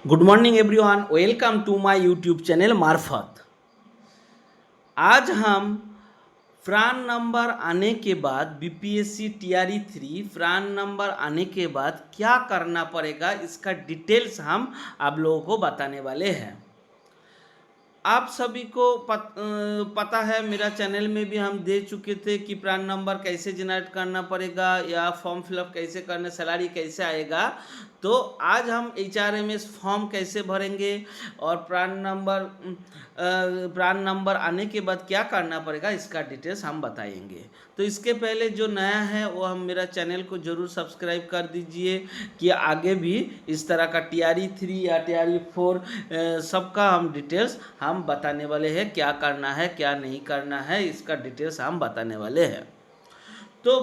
Good morning everyone, welcome to my YouTube channel मार्फत। आज हम प्रान नंबर आने के बाद बीपीएससी टीआरई 3 प्रान नंबर आने के बाद क्या करना पड़ेगा, इसका डिटेल्स हम आप लोगों को बताने वाले हैं। आप सभी को पता है, मेरा चैनल में भी हम दे चुके थे कि प्रान नंबर कैसे जनरेट करना पड़ेगा या फॉर्म फिलअप कैसे करना, सैलरी कैसे आएगा। तो आज हम एचआरएमएस फॉर्म कैसे भरेंगे और प्रान नंबर आने के बाद क्या करना पड़ेगा, इसका डिटेल्स हम बताएंगे। तो इसके पहले जो नया है वो हम मेरा चैनल को ज़रूर सब्सक्राइब कर दीजिए कि आगे भी इस तरह का टीआरई 3 या टीआरई 4 सबका हम डिटेल्स हम बताने वाले हैं। क्या करना है क्या नहीं करना है, इसका डिटेल्स हम बताने वाले हैं। तो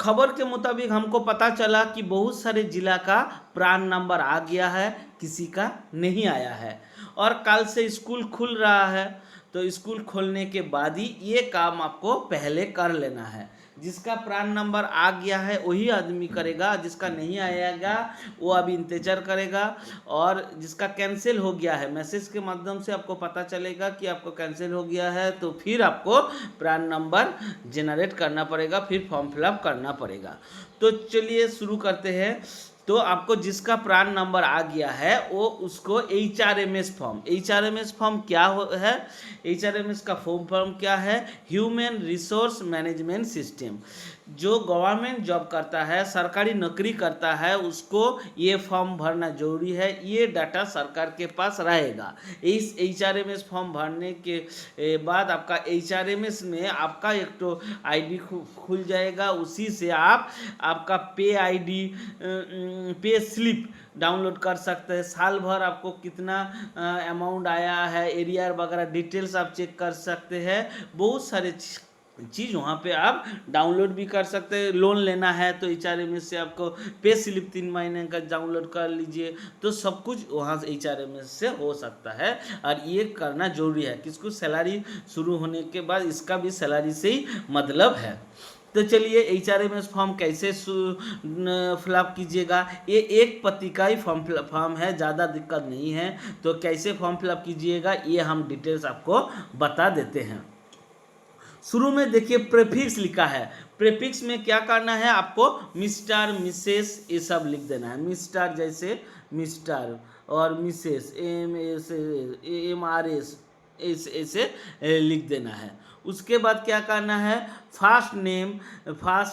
खबर के मुताबिक हमको पता चला कि बहुत सारे ज़िला का प्रान नंबर आ गया है, किसी का नहीं आया है। और कल से स्कूल खुल रहा है, तो स्कूल खोलने के बाद ही ये काम आपको पहले कर लेना है। जिसका प्रान नंबर आ गया है वही आदमी करेगा, जिसका नहीं आएगा वो अभी इंतजार करेगा। और जिसका कैंसिल हो गया है, मैसेज के माध्यम से आपको पता चलेगा कि आपको कैंसिल हो गया है, तो फिर आपको प्रान नंबर जनरेट करना पड़ेगा, फिर फॉर्म फिलअप करना पड़ेगा। तो चलिए शुरू करते हैं। तो आपको जिसका प्रान नंबर आ गया है वो उसको H R M S form क्या है, एच का फॉर्म क्या है, ह्यूमन रिसोर्स मैनेजमेंट सिस्टम। जो गवर्नमेंट जॉब करता है, सरकारी नौकरी करता है, उसको ये फॉर्म भरना जरूरी है। ये डाटा सरकार के पास रहेगा। इस एच फॉर्म भरने के बाद आपका एच में आपका एक तो आईडी खुल जाएगा। उसी से आप आपका पे स्लिप डाउनलोड कर सकते हैं। साल भर आपको कितना अमाउंट आया है, एरिया वगैरह डिटेल्स आप चेक कर सकते हैं। बहुत सारे चीज़ वहाँ पे आप डाउनलोड भी कर सकते हैं। लोन लेना है तो एच से आपको पे स्लिप 3 महीने का डाउनलोड कर लीजिए, तो सब कुछ वहाँ से एच से हो सकता है। और ये करना जरूरी है, किसको सैलरी शुरू होने के बाद इसका भी सैलरी से ही मतलब है। तो चलिए एच फॉर्म कैसे फिलअप कीजिएगा। ये एक पति का ही फॉर्म है, ज़्यादा दिक्कत नहीं है। तो कैसे फॉर्म फिलअप कीजिएगा ये हम डिटेल्स आपको बता देते हैं। शुरू में देखिए प्रेफिक्स लिखा है। प्रेफिक्स में क्या करना है, आपको मिस्टर मिसेस ये सब लिख देना है। मिस्टर जैसे मिस्टर और मिसेस MRS ऐसे लिख देना है। उसके बाद क्या करना है, फर्स्ट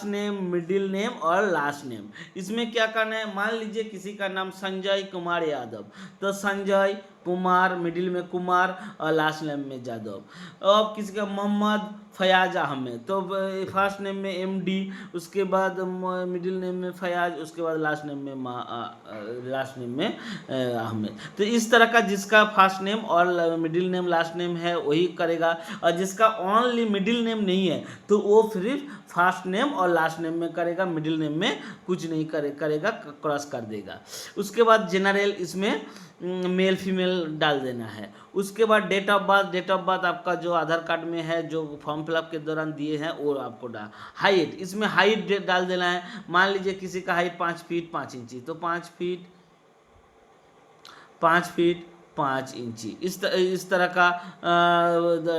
नेम मिडिल नेम और लास्ट नेम। इसमें क्या करना है, मान लीजिए किसी का नाम संजय कुमार यादव, तो संजय कुमार मिडिल में कुमार और लास्ट नेम में यादव। अब किसी का मोहम्मद फयाज अहमद, तो फर्स्ट नेम में MD, उसके बाद मिडिल नेम में फयाज, उसके बाद लास्ट नेम में अहमद। तो इस तरह का जिसका फर्स्ट नेम और मिडिल नेम लास्ट नेम है वही करेगा। और जिसका ओनली मिडिल नेम नहीं है तो वो सिर्फ फर्स्ट नेम और लास्ट नेम में करेगा, मिडिल नेम में कुछ नहीं करेगा, क्रॉस कर देगा। उसके बाद जनरल, इसमें मेल फीमेल डाल देना है। उसके बाद डेट ऑफ बर्थ आपका जो आधार कार्ड में है, जो फॉर्म फिलअप के दौरान दिए हैं वो आपको हाइट, इसमें हाइट डाल देना है। मान लीजिए किसी का हाइट 5 फीट 5 इंची, तो 5 फीट 5 इंची इस तरह का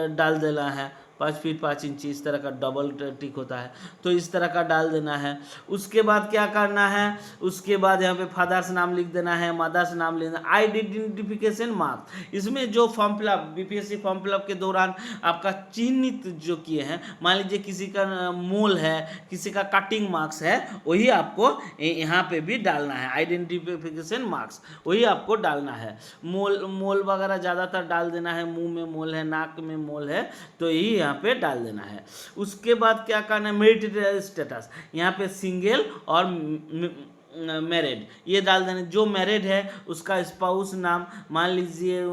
डाल देना है। 5 फीट 5 इंची इस तरह का डबल टिक होता है, तो इस तरह का डाल देना है। उसके बाद क्या करना है, उसके बाद यहाँ पे फादर्स नाम लिख देना है, मदर्स नाम लेना, आइडेंटिफिकेशन मार्क्स। इसमें जो form fill up BPSC form fill up के दौरान आपका चिन्हित जो किए हैं, मान लीजिए किसी का मोल है, किसी का कटिंग मार्क्स है, वही आपको यहाँ पे भी डालना है। आइडेंटिफिकेशन मार्क्स वही आपको डालना है। मोल वगैरह ज़्यादातर डाल देना है, मुंह में मोल है, नाक में मोल है, तो यही यहाँ पे डाल देना है। उसके बाद क्या करना है, मैरिटल स्टेटस, यहाँ पे सिंगल और मैरिड ये डाल देना। जो मैरिड है उसका स्पाउस नाम, मान लीजिए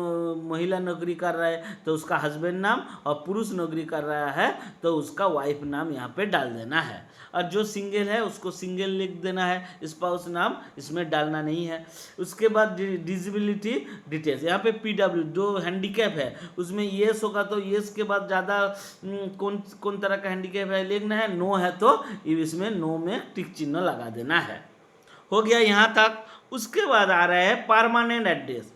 महिला नौकरी कर रहा है तो उसका हस्बैंड नाम, और पुरुष नौकरी कर रहा है तो उसका वाइफ नाम यहाँ पे डाल देना है। और जो सिंगल है उसको सिंगल लिख देना है, स्पाउस नाम इसमें डालना नहीं है। उसके बाद डिसेबिलिटी डिटेल्स, यहाँ पे PW जो हैंडीकैप है उसमें येस होगा, तो येस के बाद ज़्यादा कौन तरह का हैंडीकैप है लिखना है। नो है तो इसमें नो में टिक चिन्ह लगा देना है। हो गया यहाँ तक। उसके बाद आ रहा है परमानेंट एड्रेस।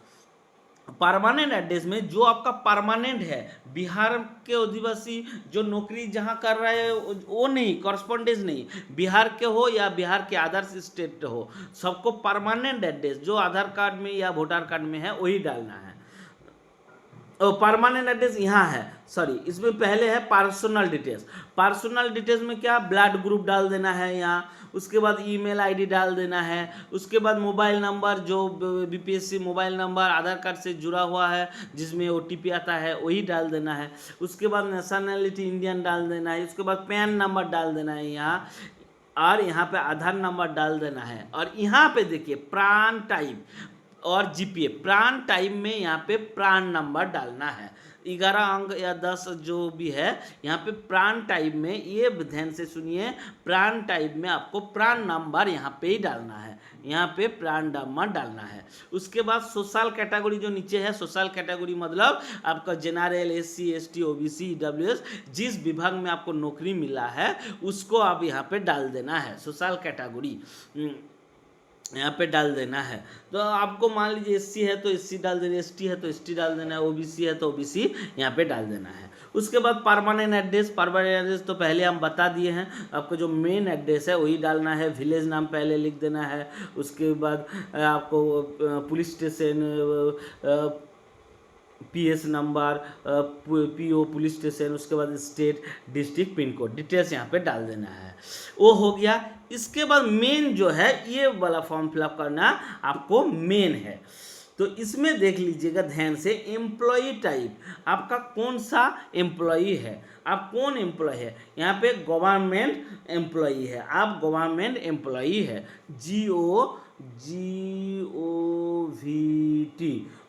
परमानेंट एड्रेस में जो आपका परमानेंट है, बिहार के आदिवासी जो नौकरी जहाँ कर रहा है वो नहीं, कॉरस्पॉन्डेंस नहीं, बिहार के हो या बिहार के अदर्स स्टेट हो, सबको परमानेंट एड्रेस जो आधार कार्ड में या वोटर कार्ड में है वही डालना है। परमानेंट एड्रेस यहाँ है, सॉरी, इसमें पहले है पर्सनल डिटेल्स। पर्सनल डिटेल्स में क्या, ब्लड ग्रुप डाल देना है यहाँ, उसके बाद ईमेल आईडी डाल देना है, उसके बाद मोबाइल नंबर जो बीपीएससी मोबाइल नंबर आधार कार्ड से जुड़ा हुआ है जिसमें ओटीपी आता है वही डाल देना है, उसके बाद नेशनलिटी इंडियन डाल देना है, उसके बाद पैन नंबर डाल देना है यहाँ, और यहाँ पे आधार नंबर डाल देना है। और यहाँ पे देखिए प्राण टाइप और जीपीए, प्राण टाइप में यहाँ पे प्राण नंबर डालना है, 11 अंक या 10 जो भी है यहाँ पे प्राण टाइप में, ये ध्यान से सुनिए, प्राण टाइप में आपको प्राण नंबर यहाँ पे ही डालना है, यहाँ पे प्राण नंबर डालना है। उसके बाद सोशल कैटेगरी जो नीचे है, सोशल कैटेगरी मतलब आपका general, SC, ST, OBC, EWS, जिस विभाग में आपको नौकरी मिला है उसको आप यहाँ पे डाल देना है, सोशल कैटेगरी यहाँ पे डाल देना है। तो आपको मान लीजिए एससी है तो एससी डाल देना, एसटी है तो एसटी डाल देना है, ओबीसी है तो ओबीसी यहाँ पे डाल देना है। उसके बाद परमानेंट एड्रेस, परमानेंट एड्रेस तो पहले हम बता दिए हैं, आपको जो मेन एड्रेस है वही डालना है, विलेज नाम पहले लिख देना है, उसके बाद आपको police station, PS number, PO police station, उसके बाद state, district, pin code, details यहाँ पे डाल देना है, वो हो गया। इसके बाद मेन जो है ये वाला फॉर्म फिलअप करना आपको मेन है। तो इसमें देख लीजिएगा ध्यान से, एम्प्लॉई टाइप आपका कौन सा एम्प्लॉई है, आप कौन एम्प्लॉय है, यहाँ पे गवर्नमेंट एम्प्लॉई है, आप गवर्नमेंट एम्प्लॉई है, GOVT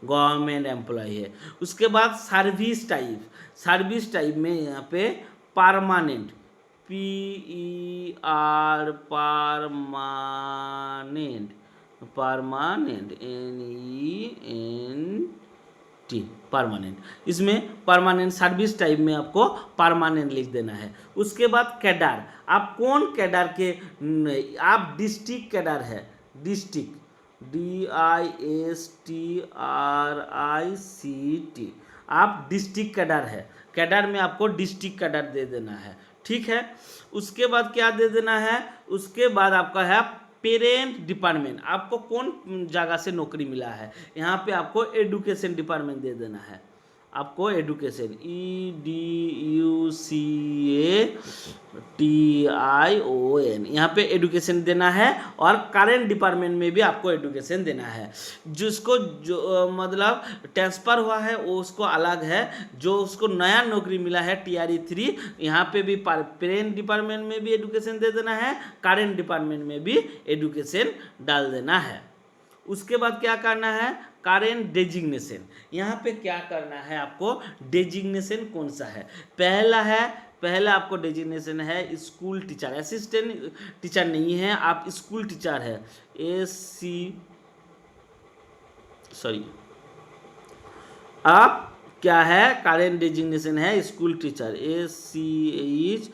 गवर्नमेंट एम्प्लॉय है। उसके बाद सर्विस टाइप, सर्विस टाइप में यहाँ पे permanent, PER permanent, permanent NENT permanent, इसमें परमानेंट सर्विस टाइप में आपको परमानेंट लिख देना है। उसके बाद कैडर, आप कौन कैडर के, आप डिस्ट्रिक्ट कैडर है, डिस्ट्रिक्ट DISTRICT, आप डिस्ट्रिक्ट कैडर है, कैडर में आपको डिस्ट्रिक्ट कैडर दे देना है, ठीक है। उसके बाद क्या दे देना है, उसके बाद आपका है पेरेंट डिपार्टमेंट, आपको कौन जगह से नौकरी मिला है, यहाँ पे आपको एडुकेशन डिपार्टमेंट दे देना है, आपको एडुकेशन EDUCATION यहाँ पे एडुकेशन देना है, और करेंट डिपार्टमेंट में भी आपको एडुकेशन देना है। जिसको जो मतलब ट्रांसफ़र हुआ है वो उसको अलग है, जो उसको नया नौकरी मिला है TRE 3 यहाँ पे भी पेरेंट डिपार्टमेंट में भी एडुकेशन दे देना है, करेंट डिपार्टमेंट में भी एडुकेशन डाल देना है। उसके बाद क्या करना है, करेंट डेजिग्नेशन, यहाँ पे क्या करना है आपको, डेजिग्नेशन कौन सा है, पहला आपको डेजिग्नेशन है स्कूल टीचर, असिस्टेंट टीचर नहीं है, आप स्कूल टीचर है, आप क्या है, करेंट डेजिग्नेशन है school teacher, SCHOOL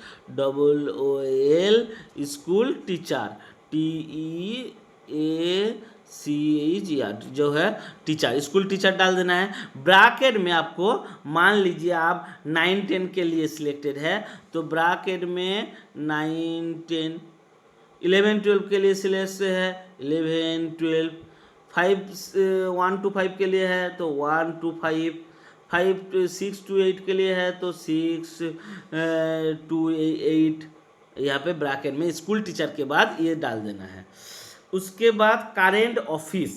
school teacher, TEACHER जो है टीचर, स्कूल टीचर डाल देना है। ब्रैकेट में आपको मान लीजिए आप 9-10 के लिए सिलेक्टेड है तो ब्रैकेट में 9-10, 11-12 के लिए सिलेक्ट है 11-12, 1 to 5 के लिए है तो 1 to 5, 6 to 8 के लिए है तो 6 to 8, यहाँ पे ब्रैकेट में स्कूल टीचर के बाद ये डाल देना है। उसके बाद करेंट ऑफिस,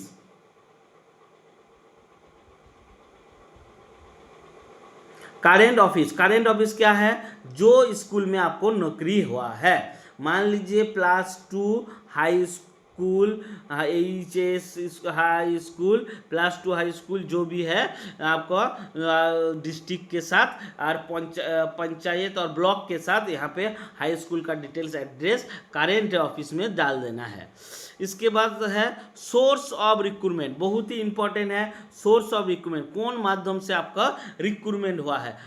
करेंट ऑफिस क्या है, जो स्कूल में आपको नौकरी हुआ है, मान लीजिए +2 high school, HS high school, +2 high school जो भी है आपको डिस्ट्रिक्ट के साथ और पंचायत और ब्लॉक के साथ यहाँ पे हाई स्कूल का डिटेल्स एड्रेस करेंट ऑफिस में डाल देना है। इसके बाद है सोर्स ऑफ रिक्रूटमेंट, बहुत ही इंपॉर्टेंट है, सोर्स ऑफ रिक्रूटमेंट कौन माध्यम से आपका रिक्रूटमेंट हुआ है,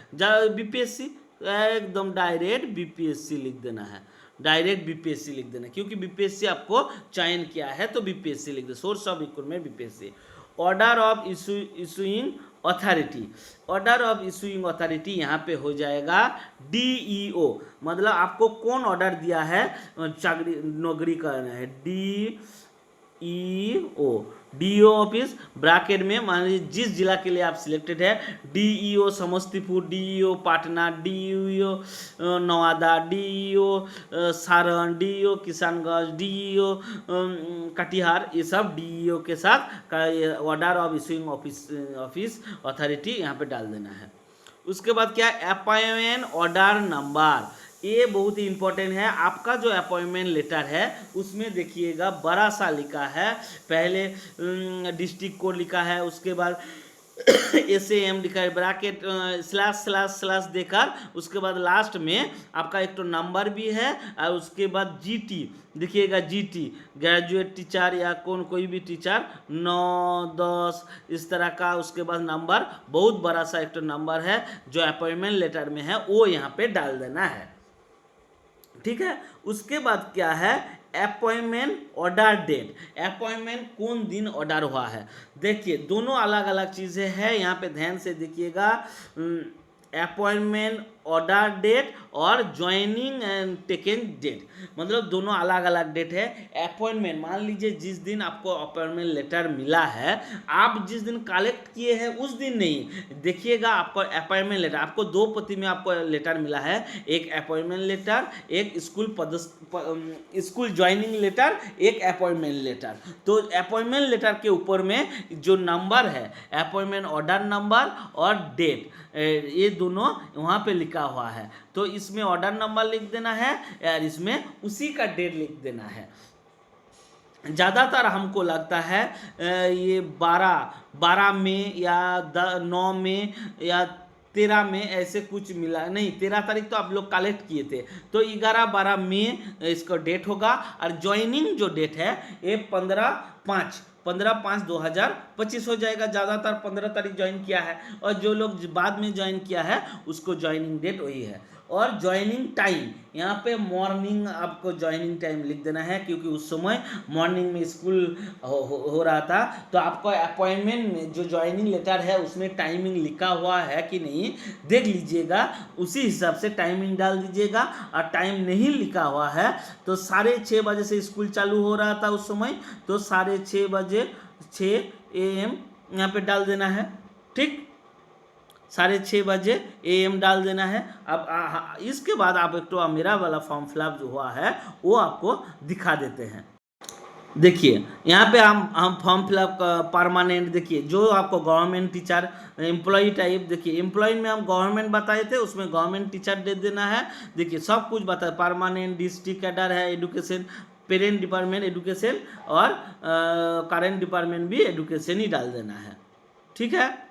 BPSC एकदम डायरेक्ट BPSC लिख देना है, डायरेक्ट बीपीएससी लिख देना, क्योंकि बीपीएससी आपको चयन किया है तो बीपीएससी लिख दे, source of recruitment BPSC. Order of issuing authority, order of issuing authority यहाँ पे हो जाएगा डीईओ, मतलब आपको कौन ऑर्डर दिया है चाकरी नौकरी करना है, डीईओ, डीईओ ऑफिस ब्रैकेट में मान लीजिए जिस जिला के लिए आप सिलेक्टेड है, DEO Samastipur, DEO Patna, DEO Nawada, DEO Saran, DEO Kishanganj, DEO Katihar, ये सब डीईओ के साथ order of issuing office authority यहाँ पे डाल देना है। उसके बाद क्या, अपॉइंटमेंट ऑर्डर नंबर, ये बहुत ही इंपॉर्टेंट है। आपका जो अपॉइंटमेंट लेटर है उसमें देखिएगा बड़ा सा लिखा है, पहले डिस्ट्रिक्ट कोड लिखा है, उसके बाद SAM लिखा है, ब्रैकेट स्लैश स्लैश स्लैश देकर, उसके बाद लास्ट में आपका एक तो नंबर भी है और उसके बाद GT देखिएगा, GT ग्रेजुएट टीचर या कोई भी टीचर 9, 10 इस तरह का, उसके बाद नंबर बहुत बड़ा सा एक तो नंबर है जो अपॉइंटमेंट लेटर में है वो यहाँ पे डाल देना है, ठीक है। उसके बाद क्या है, अपॉइंटमेंट ऑर्डर डेट, अपॉइंटमेंट कौन दिन ऑर्डर हुआ है, देखिए दोनों अलग अलग चीज़ें हैं, यहाँ पे ध्यान से देखिएगा। अपॉइंटमेंट ऑर्डर डेट और ज्वाइनिंग एंड टेकन डेट, मतलब दोनों अलग अलग डेट है। अपॉइंटमेंट मान लीजिए जिस दिन आपको अपॉइंटमेंट लेटर मिला है, आप जिस दिन कलेक्ट किए हैं उस दिन नहीं, देखिएगा आपको अपॉइंटमेंट लेटर, आपको 2 प्रति में आपको लेटर मिला है, एक अपॉइंटमेंट लेटर, एक स्कूल ज्वाइनिंग लेटर, एक अपॉइंटमेंट लेटर। तो अपॉइंटमेंट लेटर के ऊपर में जो नंबर है, अपॉइंटमेंट ऑर्डर नंबर और डेट, ये दोनों वहाँ पे लिखा हुआ है, तो इसमें ऑर्डर नंबर लिख देना है और इसमें उसी का डेट लिख देना है। ज़्यादातर हमको लगता है ये 12 में या 9 में या 13 में ऐसे कुछ मिला, नहीं 13 तारीख तो आप लोग कलेक्ट किए थे, तो 11-12 में इसका डेट होगा। और ज्वाइनिंग जो डेट है ये 15/5/2025 हो जाएगा, ज़्यादातर 15 तारीख ज्वाइन किया है, और जो लोग बाद में ज्वाइन किया है उसको ज्वाइनिंग डेट वही है। और ज्वाइनिंग टाइम, यहाँ पे मॉर्निंग आपको ज्वाइनिंग टाइम लिख देना है, क्योंकि उस समय मॉर्निंग में स्कूल हो रहा था, तो आपको अपॉइंटमेंट में जो ज्वाइनिंग लेटर है उसमें टाइमिंग लिखा हुआ है कि नहीं देख लीजिएगा, उसी हिसाब से टाइमिंग डाल दीजिएगा। और टाइम नहीं लिखा हुआ है तो 6:30 बजे से स्कूल चालू हो रहा था उस समय, तो 6:30 बजे 6 AM यहाँ पे डाल देना है, ठीक, 6:30 बजे AM डाल देना है। अब इसके बाद आप एक तो मेरा वाला फॉर्म फिलअप जो हुआ है वो आपको दिखा देते हैं। देखिए यहाँ पे हम फॉर्म फिलअप परमानेंट, देखिए जो आपको गवर्नमेंट टीचर एम्प्लॉय टाइप, देखिए एम्प्लॉय में हम गवर्नमेंट बताए थे, उसमें गवर्नमेंट टीचर दे देना है। देखिए सब कुछ बताए, परमानेंट, डिस्ट्रिक्ट कैडर है, एडुकेशन, पेरेंट डिपार्टमेंट एडुकेशन, और करेंट डिपार्टमेंट भी एडुकेशन ही डाल देना है, ठीक है।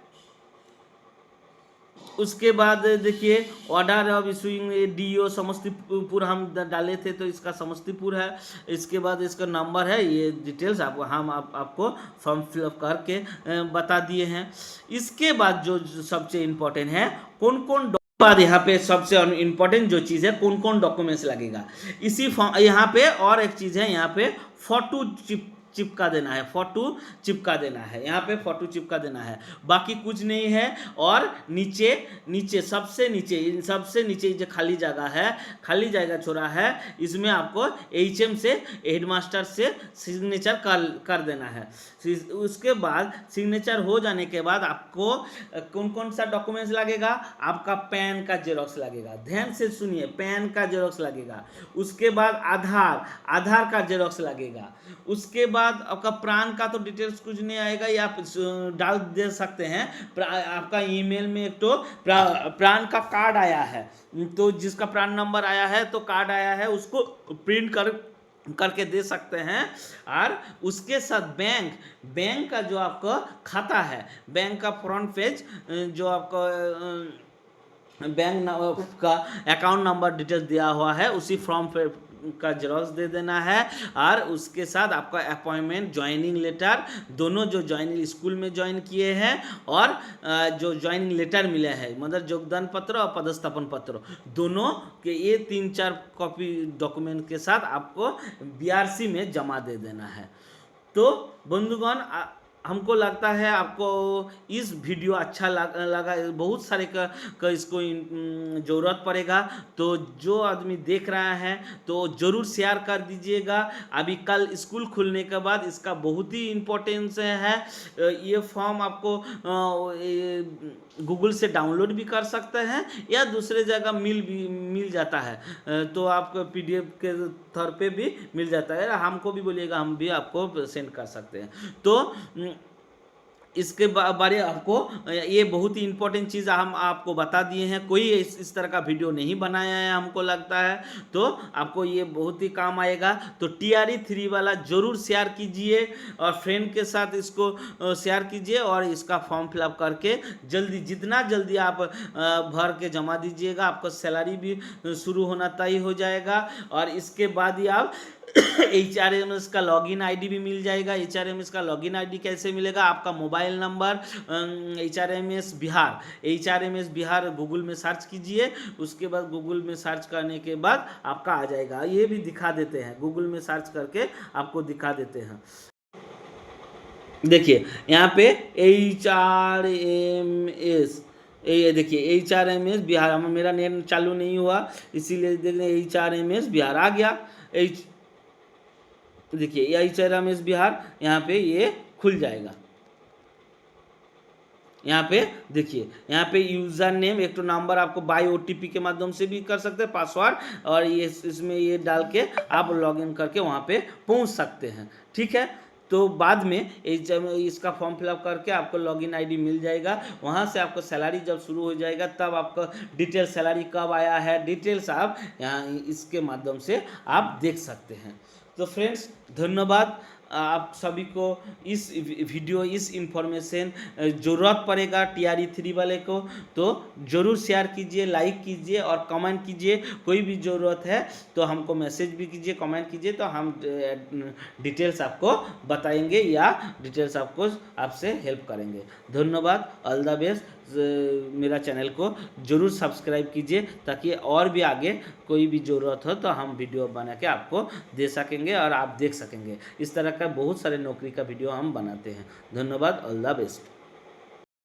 उसके बाद देखिए order of issuing DO Samastipur हम डाले थे, तो इसका समस्तीपुर है। इसके बाद इसका नंबर है, ये डिटेल्स आपको फॉर्म फिलअप करके बता दिए हैं। इसके बाद जो सबसे इम्पोर्टेंट है, कौन कौन बाद यहाँ पे सबसे इम्पोर्टेंट जो चीज़ है, कौन कौन डॉक्यूमेंट्स लगेगा इसी फॉर्म, यहाँ पे और एक चीज़ है, यहाँ पे फोटो चिपका देना है, फोटो चिपका देना है, यहाँ पे फोटो चिपका देना है, बाकी कुछ नहीं है। और नीचे सबसे नीचे जो खाली जगह छोड़ा है, इसमें आपको HM से, हेडमास्टर से सिग्नेचर कर देना है। उसके बाद सिग्नेचर हो जाने के बाद आपको कौन कौन सा डॉक्यूमेंट्स लगेगा, आपका पैन का जेरोक्स लगेगा, ध्यान से सुनिए, पैन का जेरोक्स लगेगा। उसके बाद आधार का जेरोक्स लगेगा। उसके बाद आपका प्राण का तो डिटेल्स कुछ नहीं आएगा, ये आप डाल दे सकते हैं। आपका ईमेल में एक तो प्राण का कार्ड आया है, तो जिसका प्राण नंबर आया है तो कार्ड आया है, उसको प्रिंट करके दे सकते हैं। और उसके साथ बैंक का जो आपका खाता है, बैंक का फ्रंट पेज जो आपका बैंक का अकाउंट नंबर डिटेल्स दिया हुआ है, उसी फॉर्म पे का जेरॉक्स दे देना है और उसके साथ आपका अपॉइंटमेंट ज्वाइनिंग लेटर, दोनों जो ज्वाइनिंग स्कूल में ज्वाइन किए हैं और जो ज्वाइनिंग लेटर मिले हैं, मतलब योगदान पत्र और पदस्थापन पत्र, दोनों के ये 3-4 कॉपी डॉक्यूमेंट के साथ आपको बीआरसी में जमा दे देना है। तो बंधुगण, हमको लगता है आपको इस वीडियो अच्छा लगा, बहुत सारे का इसको ज़रूरत पड़ेगा। तो जो आदमी देख रहा है तो ज़रूर शेयर कर दीजिएगा। अभी कल स्कूल खुलने के बाद इसका बहुत ही इम्पोर्टेंस है। ये फॉर्म आपको गूगल से डाउनलोड भी कर सकते हैं या दूसरे जगह मिल जाता है, तो आपको PDF के तौर पे भी मिल जाता है। हमको भी बोलिएगा, हम भी आपको सेंड कर सकते हैं। तो इसके बारे आपको ये बहुत ही इम्पोर्टेंट चीज़ हम आपको बता दिए हैं। कोई इस तरह का वीडियो नहीं बनाया है हमको लगता है, तो आपको ये बहुत ही काम आएगा। तो TRE 3 वाला ज़रूर शेयर कीजिए और फ्रेंड के साथ इसको शेयर कीजिए और इसका फॉर्म फिलअप करके जितना जल्दी आप भर के जमा दीजिएगा। आपका सैलरी भी शुरू होना तय हो जाएगा और इसके बाद ही आप HRMS का लॉगिन आईडी भी मिल जाएगा। HRMS का लॉगिन आईडी कैसे मिलेगा? आपका mobile number HRMS Bihar Google में सर्च कीजिए। उसके बाद गूगल में सर्च करने के बाद आपका आ जाएगा। ये भी दिखा देते हैं, गूगल में सर्च करके आपको दिखा देते हैं। देखिए यहाँ पे HRMS, ये देखिए HRMS बिहार, मेरा नेट चालू नहीं हुआ इसीलिए देख रहे हैं HRMS बिहार आ गया। देखिए HRMS बिहार यहाँ पे ये खुल जाएगा। यहाँ पे देखिए, यहाँ पे यूज़र नेम, एक तो नंबर आपको बाय OTP के माध्यम से भी कर सकते हैं, पासवर्ड, और ये इसमें ये डाल के आप लॉगिन करके वहाँ पे पहुँच सकते हैं। ठीक है, तो बाद में इसका फॉर्म फिलअप करके आपको लॉगिन आईडी मिल जाएगा। वहाँ से आपको सैलरी जब शुरू हो जाएगा तब आपका डिटेल सैलरी कब आया है, डिटेल्स आप यहाँ इसके माध्यम से आप देख सकते हैं। तो फ्रेंड्स, धन्यवाद आप सभी को। इस वीडियो, इस इंफॉर्मेशन ज़रूरत पड़ेगा TRE 3 वाले को, तो ज़रूर शेयर कीजिए, लाइक कीजिए और कमेंट कीजिए। कोई भी ज़रूरत है तो हमको मैसेज भी कीजिए, कमेंट कीजिए, तो हम डिटेल्स आपको बताएंगे या डिटेल्स आपसे हेल्प करेंगे। धन्यवाद, ऑल द बेस्ट। मेरा चैनल को ज़रूर सब्सक्राइब कीजिए ताकि और भी आगे कोई भी ज़रूरत हो तो हम वीडियो बना के आपको दे सकेंगे और आप देख सकेंगे। इस तरह का बहुत सारे नौकरी का वीडियो हम बनाते हैं। धन्यवाद, ऑल द बेस्ट।